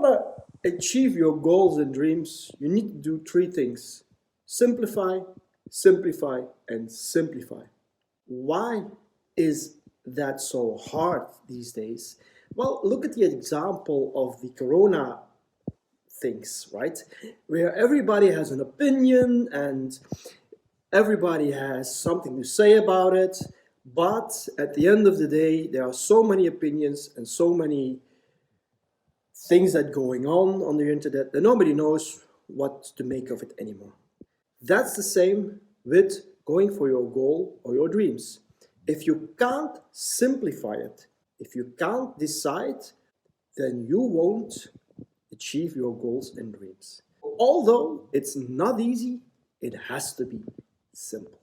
to achieve your goals and dreams, you need to do three things: simplify, simplify, and simplify. Why is that so hard these days? Well, look at the example of the corona things, right? Where everybody has an opinion and everybody has something to say about it, but at the end of the day, there are so many opinions and so many things that going on the internet that nobody knows what to make of it anymore. That's the same with going for your goal or your dreams. If you can't simplify it, if you can't decide, then you won't achieve your goals and dreams. Although it's not easy, it has to be simple.